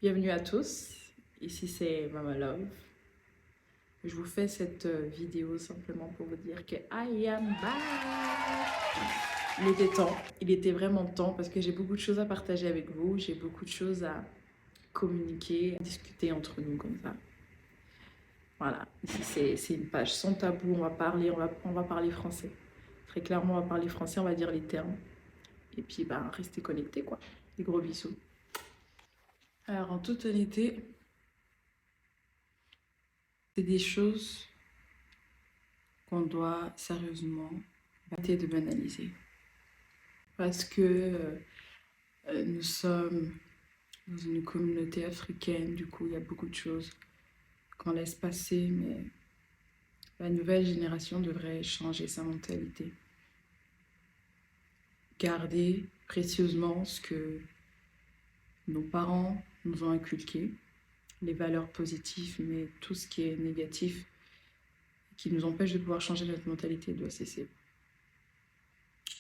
Bienvenue à tous, ici c'est Mama Love. Je vous fais cette vidéo simplement pour vous dire que I am back. Il était temps, il était vraiment temps parce que j'ai beaucoup de choses à partager avec vous, j'ai beaucoup de choses à communiquer, à discuter entre nous comme ça. Voilà, ici c'est une page sans tabou, on va parler français. Très clairement, on va parler français, on va dire les termes. Et puis, restez connectés, quoi. Des gros bisous. Alors, en toute honnêteté, c'est des choses qu'on doit sérieusement arrêter de banaliser. Parce que nous sommes dans une communauté africaine, du coup, il y a beaucoup de choses qu'on laisse passer, mais la nouvelle génération devrait changer sa mentalité. Garder précieusement ce que nos parents nous ont inculqué, les valeurs positives, mais tout ce qui est négatif, qui nous empêche de pouvoir changer notre mentalité, doit cesser.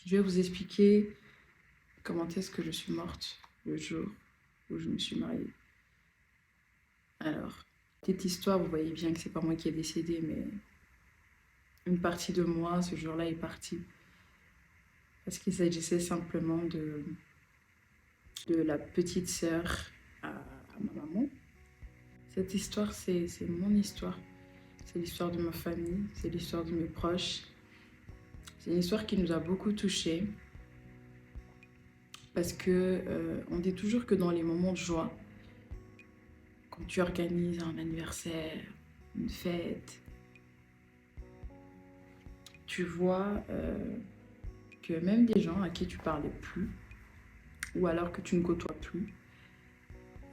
Je vais vous expliquer comment est-ce que je suis morte le jour où je me suis mariée. Alors, cette histoire, vous voyez bien que c'est pas moi qui ai décédé, mais une partie de moi, ce jour-là, est partie. Parce qu'il s'agissait simplement de la petite sœur à ma maman. Cette histoire, c'est mon histoire. C'est l'histoire de ma famille, c'est l'histoire de mes proches. C'est une histoire qui nous a beaucoup touchés. Parce que on dit toujours que dans les moments de joie, quand tu organises un anniversaire, une fête, tu vois que même des gens à qui tu parlais plus, ou alors que tu ne côtoies plus,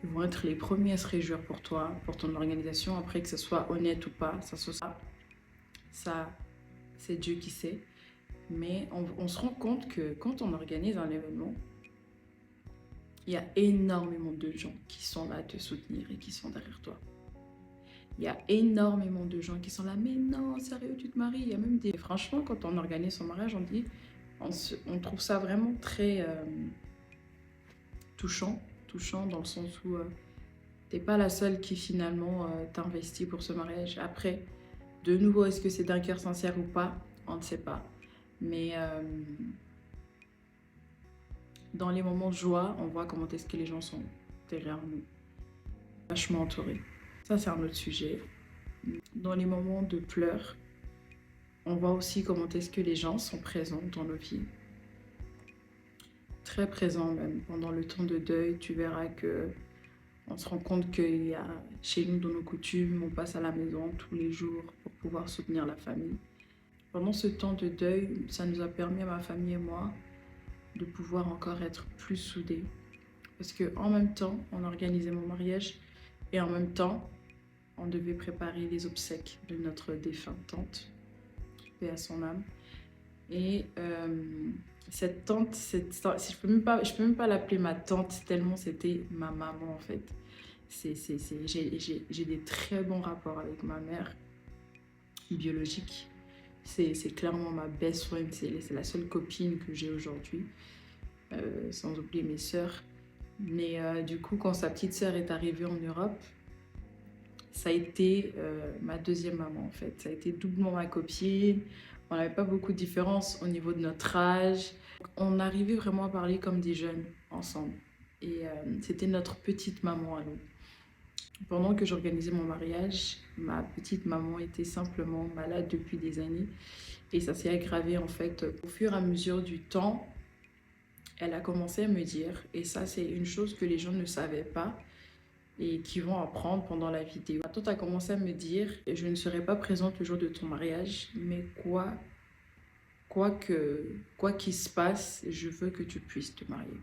ils vont être les premiers à se réjouir pour toi, pour ton organisation, après que ce soit honnête ou pas, ça c'est Dieu qui sait. Mais on se rend compte que quand on organise un événement, il y a énormément de gens qui sont là te soutenir et qui sont derrière toi. Il y a énormément de gens qui sont là, mais non, sérieux, tu te maries. Il y a même des... Franchement, quand on organise son mariage, on trouve ça vraiment très touchant dans le sens où t'es pas la seule qui finalement t'investit pour ce mariage. Après, de nouveau, est-ce que c'est d'un cœur sincère ou pas? On ne sait pas. Mais dans les moments de joie, on voit comment est-ce que les gens sont derrière nous, vachement entourés. Ça, c'est un autre sujet. Dans les moments de pleurs, on voit aussi comment est-ce que les gens sont présents dans nos vies. Très présents même. Pendant le temps de deuil, tu verras que on se rend compte qu'il y a chez nous, dans nos coutumes, on passe à la maison tous les jours pour pouvoir soutenir la famille. Pendant ce temps de deuil, ça nous a permis à ma famille et moi de pouvoir encore être plus soudés. Parce qu'en même temps, on organisait mon mariage et en même temps, on devait préparer les obsèques de notre défunte tante, paix à son âme. Et cette tante, je peux même pas l'appeler ma tante, tellement c'était ma maman en fait. J'ai des très bons rapports avec ma mère biologique. C'est clairement ma best friend, c'est la seule copine que j'ai aujourd'hui, sans oublier mes sœurs. Mais du coup, quand sa petite sœur est arrivée en Europe, ça a été ma deuxième maman en fait. Ça a été doublement ma copine. On n'avait pas beaucoup de différence au niveau de notre âge. On arrivait vraiment à parler comme des jeunes ensemble. Et c'était notre petite maman à nous. Pendant que j'organisais mon mariage, ma petite maman était simplement malade depuis des années. Et ça s'est aggravé en fait au fur et à mesure du temps. Elle a commencé à me dire, et ça c'est une chose que les gens ne savaient pas, et qui vont apprendre pendant la vidéo. Ma tante a commencé à me dire, je ne serai pas présente le jour de ton mariage, mais quoi qu'il se passe, je veux que tu puisses te marier.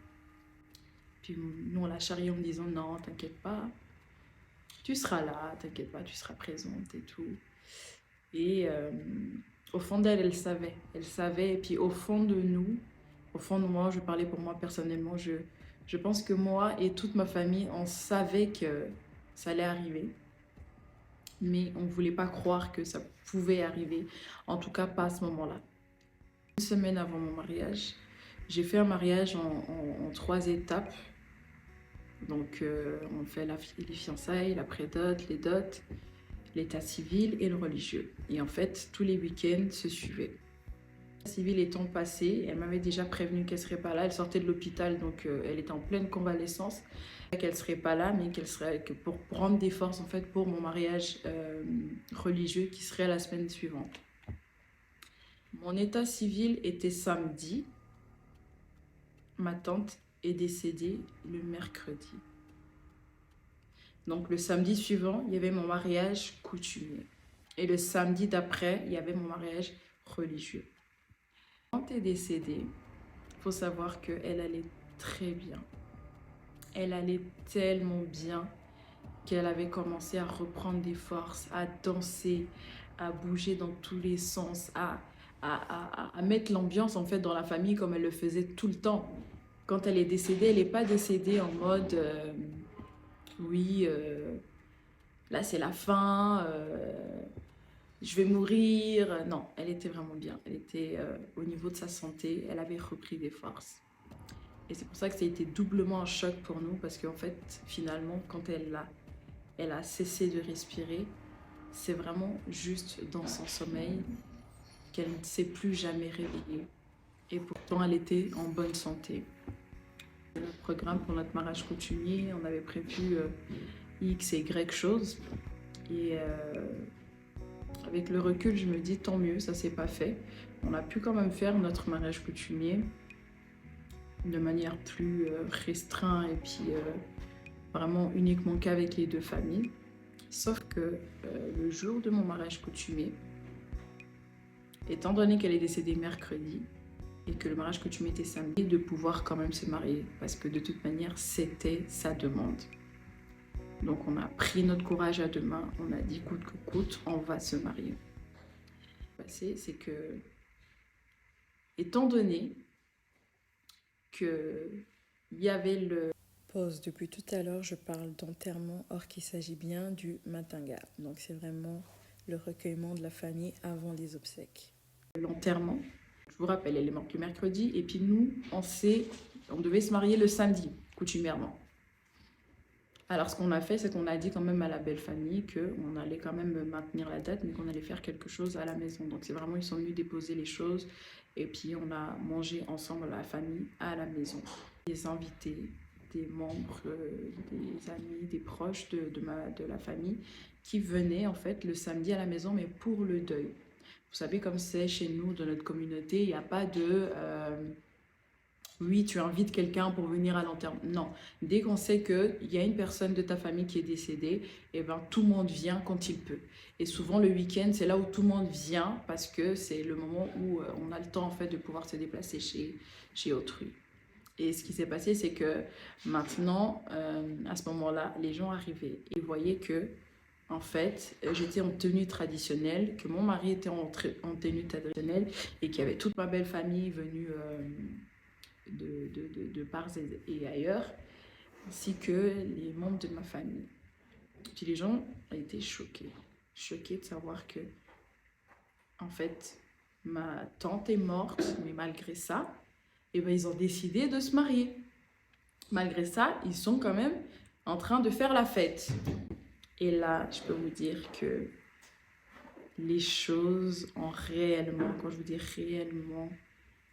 Puis nous, on l'a charrié en me disant, non, t'inquiète pas, tu seras là, t'inquiète pas, tu seras présente et tout. Et au fond d'elle, elle savait, et puis au fond de nous, au fond de moi, je parlais pour moi personnellement, je pense que moi et toute ma famille, on savait que ça allait arriver. Mais on ne voulait pas croire que ça pouvait arriver. En tout cas, pas à ce moment-là. Une semaine avant mon mariage, j'ai fait un mariage en 3 étapes. Donc, on fait les fiançailles, la prédot, les dots, l'état civil et le religieux. Et en fait, tous les week-ends se suivaient. L'état civil étant passé, elle m'avait déjà prévenu qu'elle ne serait pas là. Elle sortait de l'hôpital, donc elle était en pleine convalescence. Qu'elle ne serait pas là, mais que pour prendre des forces en fait, pour mon mariage religieux qui serait la semaine suivante. Mon état civil était samedi. Ma tante est décédée le mercredi. Donc le samedi suivant, il y avait mon mariage coutumier. Et le samedi d'après, il y avait mon mariage religieux. Quand elle est décédée, il faut savoir qu'elle allait très bien. Elle allait tellement bien qu'elle avait commencé à reprendre des forces, à danser, à bouger dans tous les sens, à mettre l'ambiance en fait dans la famille comme elle le faisait tout le temps. Quand elle est décédée, elle n'est pas décédée en mode oui, là c'est la fin, je vais mourir. Non, elle était vraiment bien. Elle était au niveau de sa santé, elle avait repris des forces. Et c'est pour ça que ça a été doublement un choc pour nous parce qu'en fait, finalement, quand elle a cessé de respirer, c'est vraiment juste dans son sommeil qu'elle ne s'est plus jamais réveillée. Et pourtant, elle était en bonne santé. Le programme pour notre mariage coutumier, on avait prévu X et Y choses. Et avec le recul, je me dis tant mieux, ça s'est pas fait. On a pu quand même faire notre mariage coutumier de manière plus restreinte et puis vraiment uniquement qu'avec les deux familles. Sauf que le jour de mon mariage coutumier, étant donné qu'elle est décédée mercredi et que le mariage coutumier était samedi, de pouvoir quand même se marier parce que de toute manière, c'était sa demande. Donc on a pris notre courage à deux mains, on a dit coûte que coûte, on va se marier. Ce qui s'est passé, c'est que, étant donné qu'il y avait le... Pause, depuis tout à l'heure, je parle d'enterrement, or qu'il s'agit bien du matinga. Donc c'est vraiment le recueillement de la famille avant les obsèques. L'enterrement, je vous rappelle, elle est morte le mercredi et puis nous, on devait se marier le samedi, coutumièrement. Alors, ce qu'on a fait, c'est qu'on a dit quand même à la belle famille qu'on allait quand même maintenir la date, mais qu'on allait faire quelque chose à la maison. Donc, c'est vraiment, ils sont venus déposer les choses et puis on a mangé ensemble, la famille, à la maison. Des invités, des membres, des amis, des proches de la famille qui venaient en fait le samedi à la maison, mais pour le deuil. Vous savez, comme c'est chez nous, dans notre communauté, il n'y a pas de... oui, tu invites quelqu'un pour venir à l'enterrement. Non, dès qu'on sait qu'il y a une personne de ta famille qui est décédée, eh ben, tout le monde vient quand il peut. Et souvent, le week-end, c'est là où tout le monde vient parce que c'est le moment où on a le temps en fait, de pouvoir se déplacer chez autrui. Et ce qui s'est passé, c'est que maintenant, à ce moment-là, les gens arrivaient et voyaient que, en fait, j'étais en tenue traditionnelle, que mon mari était en tenue traditionnelle et qu'il y avait toute ma belle famille venue... de part et ailleurs, ainsi que les membres de ma famille. Puis les gens étaient choqués de savoir que, en fait, ma tante est morte, mais malgré ça, eh ben, ils ont décidé de se marier. Malgré ça, ils sont quand même en train de faire la fête. Et là, je peux vous dire que les choses ont réellement, quand je vous dis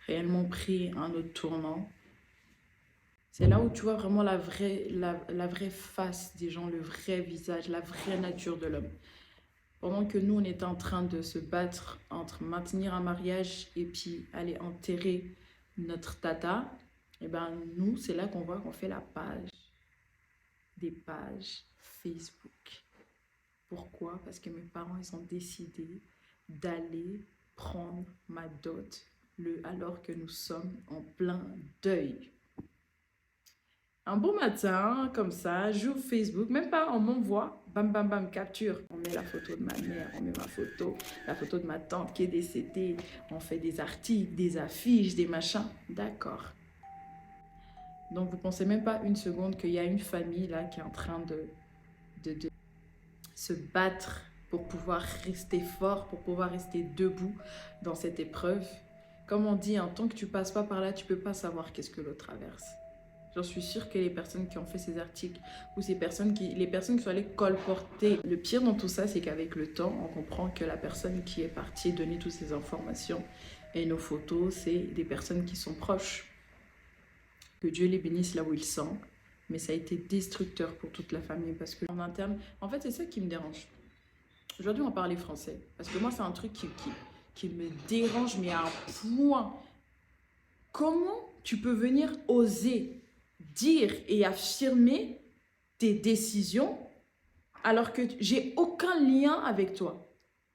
réellement pris un autre tournant. C'est là où tu vois vraiment la vraie face des gens, le vrai visage, la vraie nature de l'homme. Pendant que nous, on était en train de se battre entre maintenir un mariage et puis aller enterrer notre tata, et ben nous, c'est là qu'on voit qu'on fait des pages Facebook. Pourquoi? Parce que mes parents, ils ont décidé d'aller prendre ma dot alors que nous sommes en plein deuil. Un beau matin, comme ça, j'ouvre Facebook, même pas, on m'envoie, bam, bam, bam, capture. On met la photo de ma mère, on met la photo de ma tante qui est décédée. On fait des articles, des affiches, des machins. D'accord. Donc, vous pensez même pas une seconde qu'il y a une famille là qui est en train de se battre pour pouvoir rester fort, pour pouvoir rester debout dans cette épreuve. Comme on dit, tant que tu passes pas par là, tu peux pas savoir qu'est-ce que l'autre traverse. J'en suis sûre que les personnes qui ont fait ces articles ou les personnes qui sont allées colporter. Le pire dans tout ça, c'est qu'avec le temps, on comprend que la personne qui est partie donner toutes ces informations et nos photos, c'est des personnes qui sont proches. Que Dieu les bénisse là où ils sont. Mais ça a été destructeur pour toute la famille parce que en interne, en fait, c'est ça qui me dérange. Aujourd'hui, on va parler français. Parce que moi, c'est un truc qui me dérange, mais à un point. Comment tu peux venir oser dire et affirmer tes décisions alors que j'ai aucun lien avec toi?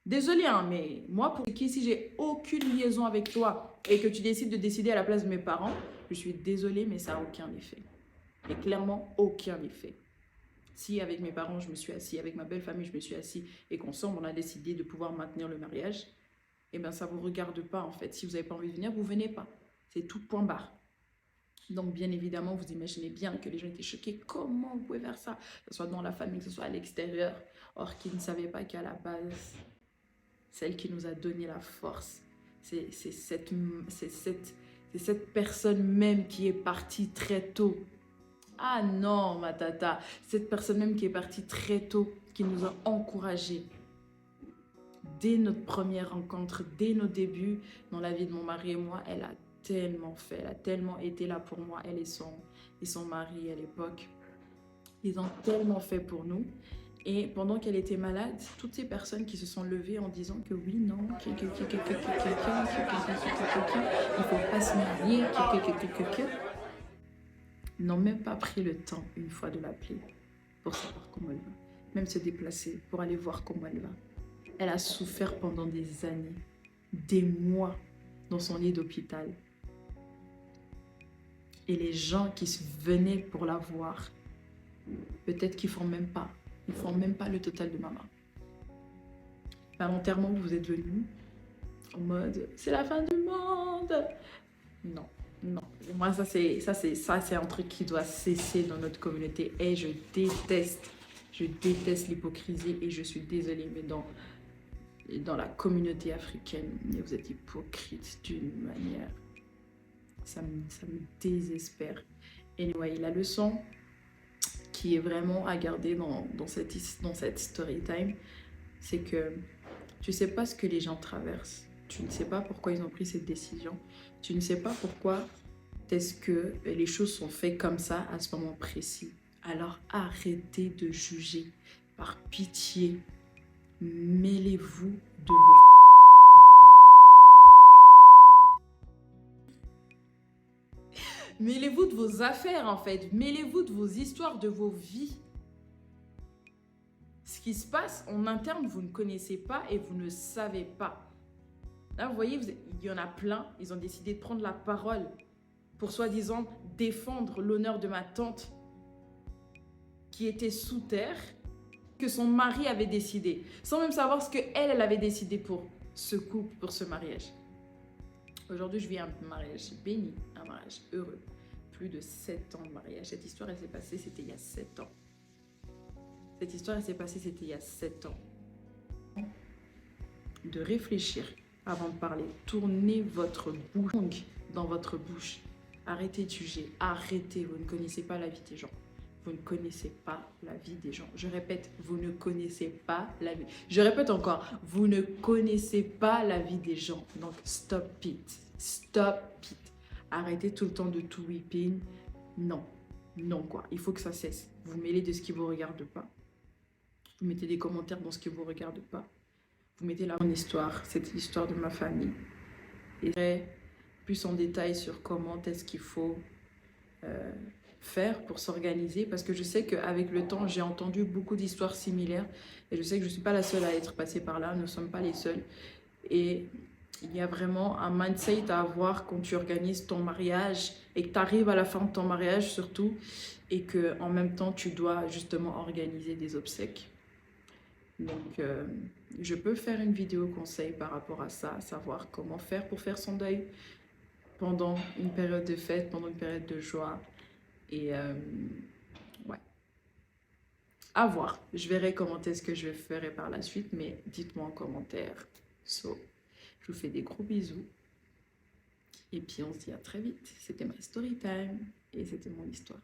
Désolée, hein, mais moi, pour qui, si j'ai aucune liaison avec toi et que tu décides de décider à la place de mes parents, je suis désolée, mais ça n'a aucun effet. Et clairement, aucun effet. Si avec mes parents, je me suis assis, avec ma belle famille, je me suis assis et qu'ensemble, on a décidé de pouvoir maintenir le mariage, eh bien, ça ne vous regarde pas, en fait. Si vous n'avez pas envie de venir, vous ne venez pas. C'est tout point barre. Donc, bien évidemment, vous imaginez bien que les gens étaient choqués. Comment vous pouvez faire ça? Que ce soit dans la famille, que ce soit à l'extérieur. Or, qu'ils ne savaient pas qu'à la base, celle qui nous a donné la force, c'est cette personne même qui est partie très tôt. Ah non, ma tata, cette personne même qui est partie très tôt, qui nous a encouragés. Dès notre première rencontre, dès nos débuts dans la vie de mon mari et moi, elle a tellement fait, elle a tellement été là pour moi, elle et son mari à l'époque. Ils ont tellement fait pour nous. Et pendant qu'elle était malade, toutes ces personnes qui se sont levées en disant que oui, non, il ne faut pas se marier, n'ont même pas pris le temps une fois de l'appeler pour savoir comment elle va. Même se déplacer pour aller voir comment elle va. Elle a souffert pendant des années, des mois dans son lit d'hôpital. Et les gens qui venaient pour la voir, peut-être qu'ils ne font même pas. Ils ne font même pas le total de maman. À l'enterrement, vous êtes venus en mode « c'est la fin du monde ». Non, non. Moi, ça c'est un truc qui doit cesser dans notre communauté. Et je déteste l'hypocrisie et je suis désolée, mais dans la communauté africaine, vous êtes hypocrite d'une manière. Ça me désespère. Anyway, la leçon qui est vraiment à garder dans cette story time, c'est que tu ne sais pas ce que les gens traversent. Tu ne sais pas pourquoi ils ont pris cette décision. Tu ne sais pas pourquoi est-ce que les choses sont faites comme ça à ce moment précis. Alors arrêtez de juger. Par pitié, mêlez-vous de vos... Mêlez-vous de vos affaires, en fait. Mêlez-vous de vos histoires, de vos vies. Ce qui se passe en interne, vous ne connaissez pas et vous ne savez pas. Là, vous voyez, il y en a plein. Ils ont décidé de prendre la parole pour soi-disant défendre l'honneur de ma tante qui était sous terre, que son mari avait décidé, sans même savoir ce qu'elle avait décidé pour ce couple, pour ce mariage. Aujourd'hui, je vis un mariage béni, un mariage heureux. Plus de 7 ans de mariage. Cette histoire, elle s'est passée, c'était il y a 7 ans. Cette histoire, elle s'est passée, c'était il y a 7 ans. De réfléchir avant de parler. Tournez votre bouche dans votre bouche. Arrêtez de juger. Arrêtez. Vous ne connaissez pas la vie des gens. Vous ne connaissez pas la vie des gens. Je répète, vous ne connaissez pas la vie. Je répète encore, vous ne connaissez pas la vie des gens. Donc, stop it. Stop it. Arrêtez tout le temps de tout whipping. Non. Non, quoi. Il faut que ça cesse. Vous mêlez de ce qui ne vous regarde pas. Vous mettez des commentaires dans ce qui ne vous regarde pas. Vous mettez là mon histoire. C'est l'histoire de ma famille. Et plus en détail sur comment est-ce qu'il faut... faire pour s'organiser, parce que je sais qu'avec le temps, j'ai entendu beaucoup d'histoires similaires et je sais que je ne suis pas la seule à être passée par là, nous ne sommes pas les seuls. Et il y a vraiment un mindset à avoir quand tu organises ton mariage et que tu arrives à la fin de ton mariage surtout, et qu'en même temps, tu dois justement organiser des obsèques. Donc, je peux faire une vidéo conseil par rapport à ça, savoir comment faire pour faire son deuil pendant une période de fête, pendant une période de joie. Et ouais, à voir. Je verrai comment est-ce que je ferai par la suite, mais dites-moi en commentaire. So, je vous fais des gros bisous. Et puis on se dit à très vite. C'était ma story time. Et c'était mon histoire.